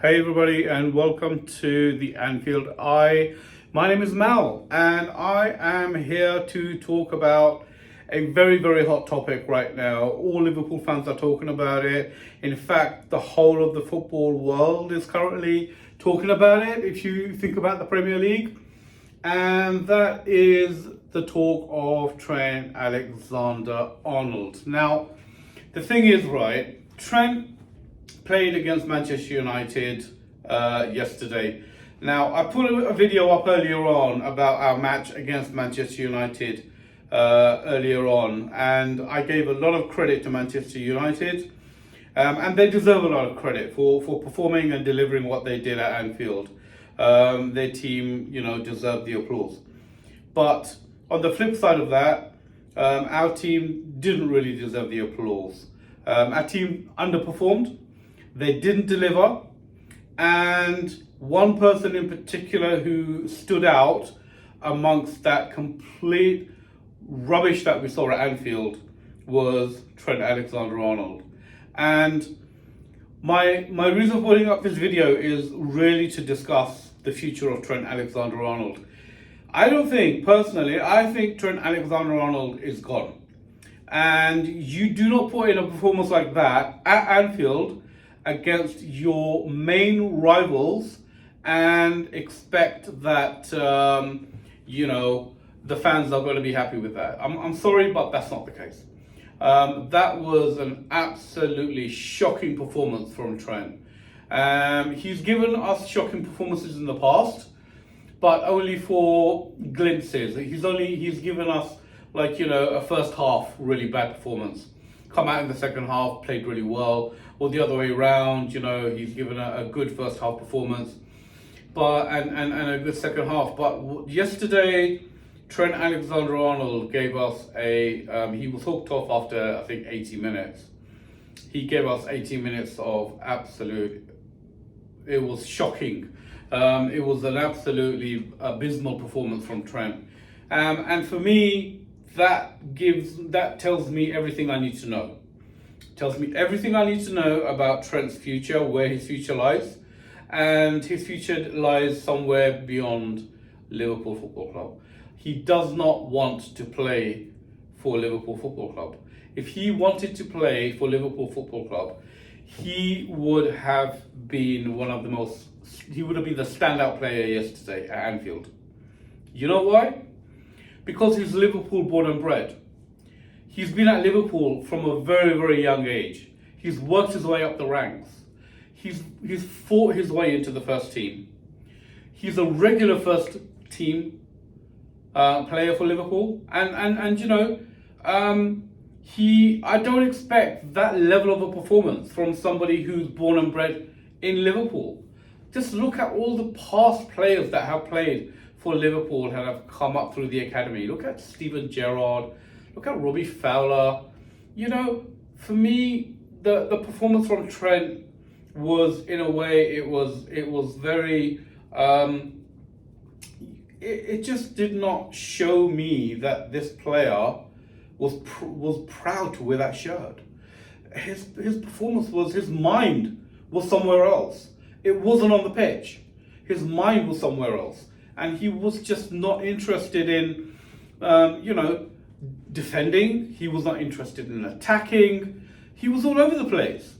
Hey everybody, and welcome to the Anfield Eye. My name is Mal and I am here to talk about a very hot topic right now. All Liverpool fans are talking about it. In fact, the whole of the football world is currently talking about it if you think about the Premier League. And that is the talk of Trent Alexander Arnold. Now, the thing is, right, Trent played against Manchester United yesterday. Now, I put a video up earlier on about our match against Manchester United earlier on, and I gave a lot of credit to Manchester United, and they deserve a lot of credit for performing and delivering what they did at Anfield. Their team, deserved the applause. But on the flip side of that, our team didn't really deserve the applause. Our team underperformed. They didn't deliver, and one person in particular who stood out amongst that complete rubbish that we saw at Anfield was Trent Alexander Arnold. And my reason for putting up this video is really to discuss the future of Trent Alexander Arnold. I think Trent Alexander Arnold is gone. And you do not put in a performance like that at Anfield against your main rivals and expect that the fans are going to be happy with that. I'm sorry, but that's not the case. That was an absolutely shocking performance from Trent. He's given us shocking performances in the past, but only for glimpses. He's given us a first half really bad performance. Come out in the second half, played really well, or the other way around. He's given a good first half performance, but and a good second half. But yesterday, Trent Alexander-Arnold gave us he was hooked off after, I think, 80 minutes. He gave us 80 minutes of it was shocking. It was an absolutely abysmal performance from Trent. And for me, that tells me everything I need to know. Tells me everything I need to know about Trent's future, where his future lies. And his future lies somewhere beyond Liverpool Football Club. He does not want to play for Liverpool Football Club. If he wanted to play for Liverpool Football Club, he would have been he would have been the standout player yesterday at Anfield. You know why? Because he's Liverpool born and bred. He's been at Liverpool from a very young age. He's worked his way up the ranks. He's fought his way into the first team. He's a regular first team player for Liverpool, and I don't expect that level of a performance from somebody who's born and bred in Liverpool. Just look at all the past players that have played for Liverpool and have come up through the academy. Look at Steven Gerrard. Look at Robbie Fowler. For me, the performance from Trent was, in a way, it was very. It just did not show me that this player was proud to wear that shirt. His performance his mind was somewhere else. It wasn't on the pitch. His mind was somewhere else. And he was just not interested in, defending. He was not interested in attacking. He was all over the place.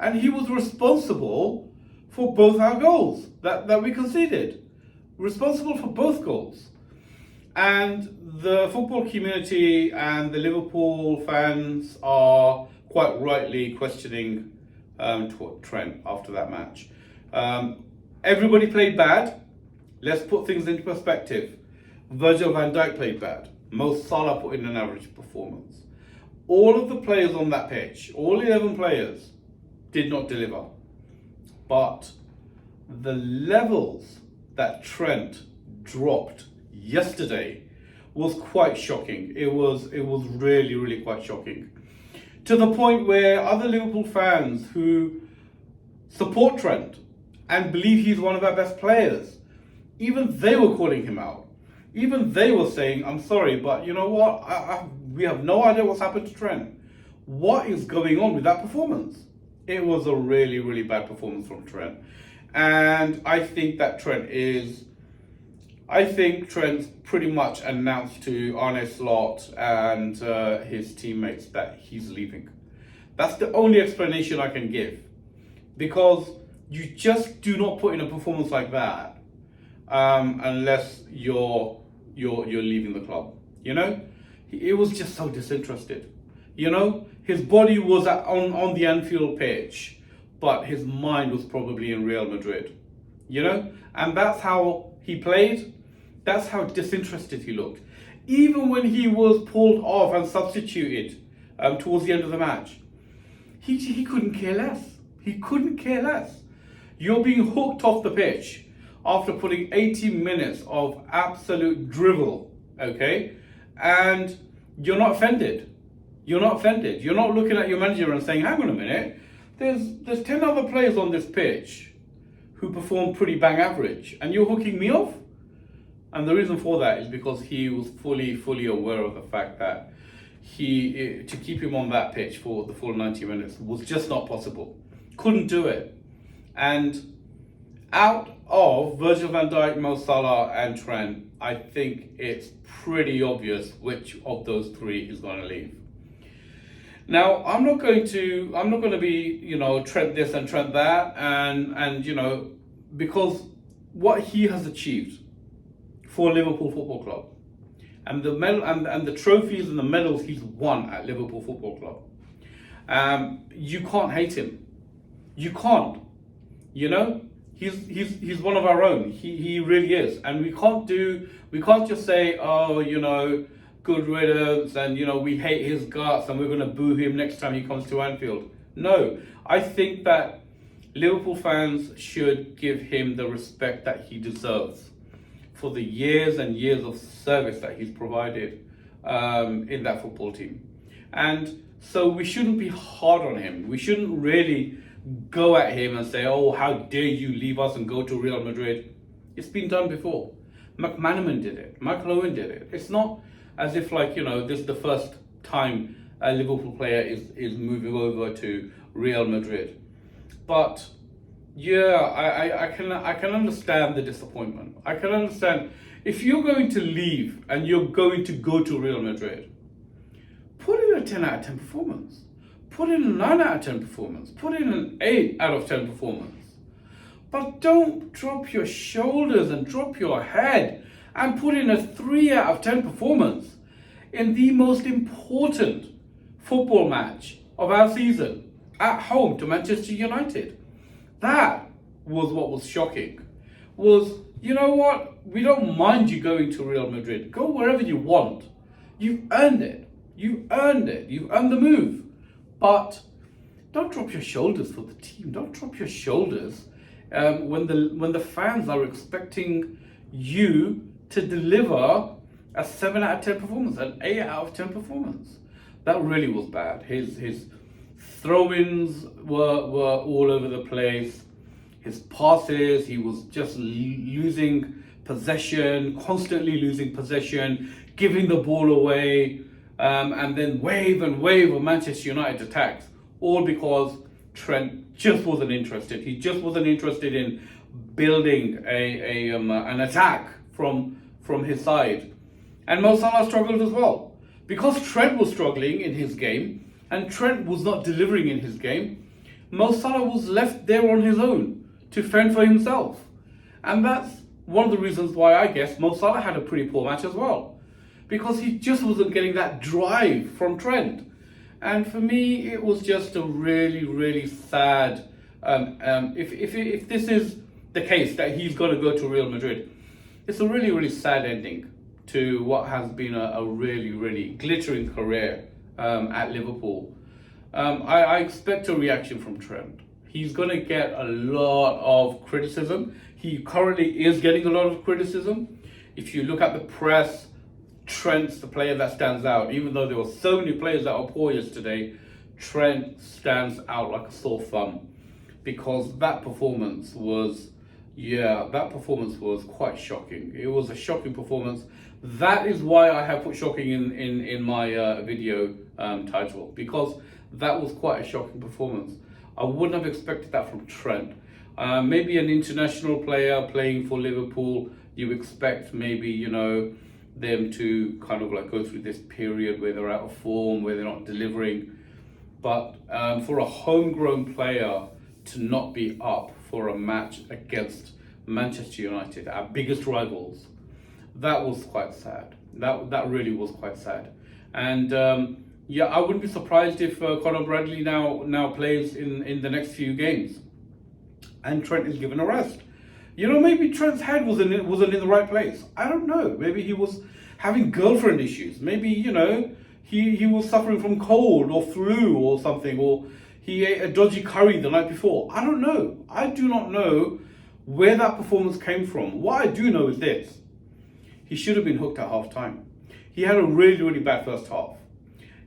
And he was responsible for both our goals that we conceded. Responsible for both goals. And the football community and the Liverpool fans are quite rightly questioning Trent after that match. Everybody played bad. Let's put things into perspective. Virgil van Dijk played bad. Mo Salah put in an average performance. All of the players on that pitch, all 11 players, did not deliver. But the levels that Trent dropped yesterday was quite shocking. It was really quite shocking. To the point where other Liverpool fans who support Trent and believe he's one of our best players, even they were calling him out. Even they were saying, I'm sorry, but you know what? We have no idea what's happened to Trent. What is going on with that performance? It was a really, really bad performance from Trent. And I think Trent's pretty much announced to Arne Slot and his teammates that he's leaving. That's the only explanation I can give. Because you just do not put in a performance like that unless you're leaving the club. You know, it was just so disinterested. You know, his body was on the Anfield pitch, but his mind was probably in Real Madrid. You know, and that's how he played. That's how disinterested he looked. Even when he was pulled off and substituted towards the end of the match, he couldn't care less. He couldn't care less. You're being hooked off the pitch after putting 80 minutes of absolute drivel, okay? And you're not offended. You're not offended. You're not looking at your manager and saying, hang on a minute, there's 10 other players on this pitch who perform pretty bang average, and you're hooking me off? And the reason for that is because he was fully aware of the fact that to keep him on that pitch for the full 90 minutes was just not possible. Couldn't do it. And out of Virgil van Dijk, Mo Salah and Trent, I think it's pretty obvious which of those three is going to leave. Now, I'm not going to be, you know, Trent this and Trent that, and you know, because what he has achieved for Liverpool Football Club, and the medal and the trophies and the medals he's won at Liverpool Football Club, you can't hate him. You can't. You know, he's one of our own. He really is, and we can't just say, oh, you know, good riddance, and you know, we hate his guts and we're going to boo him next time he comes to Anfield. No, I think that Liverpool fans should give him the respect that he deserves for the years and years of service that he's provided in that football team. And so we shouldn't be hard on him. We shouldn't really go at him and say, oh, how dare you leave us and go to Real Madrid. It's been done before. McManaman did it. Michael Owen did it. It's not as if, like, you know, this is the first time a Liverpool player is moving over to Real Madrid. But yeah, I can understand the disappointment. I can understand if you're going to leave and you're going to go to Real Madrid, put in a 10 out of 10 performance. Put in a 9 out of 10 performance. Put in an 8 out of 10 performance. But don't drop your shoulders and drop your head and put in a 3 out of 10 performance in the most important football match of our season at home to Manchester United. That was what was shocking. Was, you know what? We don't mind you going to Real Madrid. Go wherever you want. You've earned it. You've earned it. You've earned the move. But don't drop your shoulders for the team. Don't drop your shoulders when the fans are expecting you to deliver a 7 out of 10 performance, an 8 out of 10 performance. That really was bad. His throw-ins were all over the place. His passes, he was just losing possession, constantly losing possession, giving the ball away, and then wave of Manchester United attacks, all because Trent just wasn't interested. He just wasn't interested in building an attack from his side. And Mo Salah struggled as well. Because Trent was struggling in his game, and Trent was not delivering in his game, Mo Salah was left there on his own to fend for himself. And that's one of the reasons why I guess Mo Salah had a pretty poor match as well. Because he just wasn't getting that drive from Trent. And for me, it was just a really, really sad, if this is the case that he's got to go to Real Madrid, it's a really, really sad ending to what has been a really, really glittering career at Liverpool. I expect a reaction from Trent. He's going to get a lot of criticism. He currently is getting a lot of criticism. If you look at the press, Trent's the player that stands out. Even though there were so many players that were poor yesterday, Trent stands out like a sore thumb. Because that performance was quite shocking. It was a shocking performance. That is why I have put shocking in my video title, because that was quite a shocking performance. I wouldn't have expected that from Trent. Maybe an international player playing for Liverpool, you expect maybe, you know, them to kind of like go through this period where they're out of form, where they're not delivering. But for a homegrown player to not be up for a match against Manchester United, our biggest rivals, that was quite sad. That really was quite sad. And yeah, I wouldn't be surprised if Conor Bradley now plays in the next few games, and Trent is given a rest. You know, maybe Trent's head wasn't in the right place. I don't know. Maybe he was having girlfriend issues. Maybe, you know, he was suffering from cold or flu or something, or he ate a dodgy curry the night before. I don't know. I do not know where that performance came from. What I do know is this: he should have been hooked at half time. He had a really, really bad first half.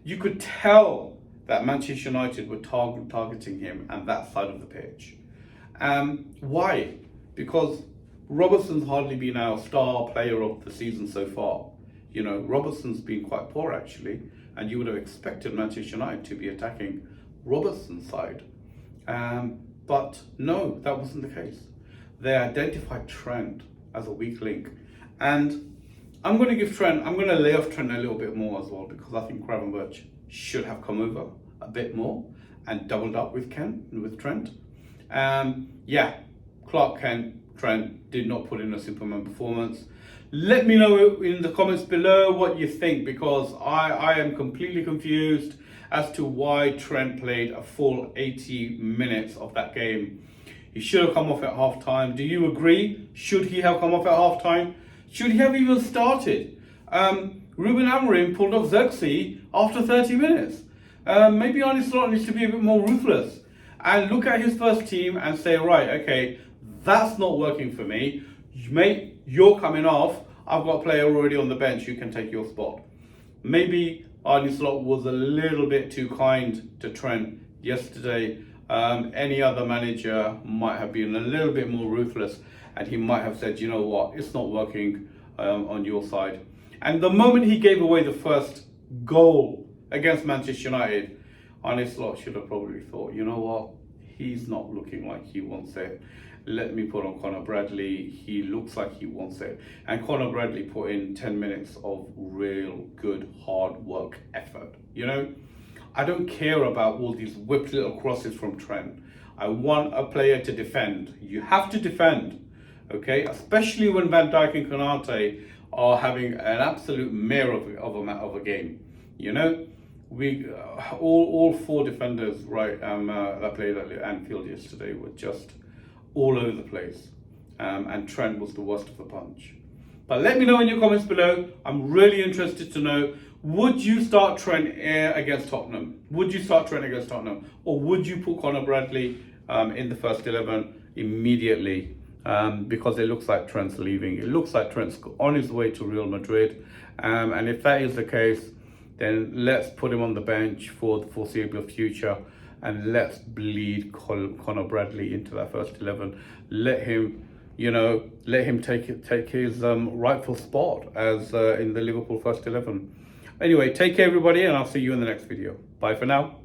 You could tell that Manchester United were targeting him and that side of the pitch. Why? Because Robertson's hardly been our star player of the season so far. You know, Robertson's been quite poor actually, and you would have expected Manchester United to be attacking Robertson's side. But no, that wasn't the case. They identified Trent as a weak link. And I'm going to lay off Trent a little bit more as well, because I think Gravenberch should have come over a bit more and doubled up with Trent. Yeah, Clark Trent did not put in a Superman performance. Let me know in the comments below what you think, because I am completely confused as to why Trent played a full 80 minutes of that game. He should have come off at half time. Do you agree? Should he have come off at half time? Should he have even started? Ruben Amorim pulled off Xerxes after 30 minutes. Maybe Arne Slot needs to be a bit more ruthless and look at his first team and say, right, okay, that's not working for me. Mate, you're coming off. I've got a player already on the bench who can take your spot. Maybe Arne Slot was a little bit too kind to Trent yesterday. Any other manager might have been a little bit more ruthless, and he might have said, you know what, it's not working on your side. And the moment he gave away the first goal against Manchester United, Arne Slot should have probably thought, you know what, he's not looking like he wants it. Let me put on Conor Bradley. He looks like he wants it. And Conor Bradley put in 10 minutes of real good hard work effort. You know, I don't care about all these whipped little crosses from Trent. I want a player to defend. You have to defend, okay? Especially when Van Dijk and Konate are having an absolute mare of a game. You know, we all four defenders, right? That played at Anfield yesterday were just all over the place, and Trent was the worst of the bunch. But let me know in your comments below. I'm really interested to know, would you start Trent against Tottenham? Would you start Trent against Tottenham? Or would you put Conor Bradley in the first 11 immediately? Because it looks like Trent's leaving. It looks like Trent's on his way to Real Madrid. And if that is the case, then let's put him on the bench for the foreseeable future. And let's bleed Conor Bradley into that first 11. Let him, you know, take his rightful spot as in the Liverpool first 11. Anyway, take care everybody, and I'll see you in the next video. Bye for now.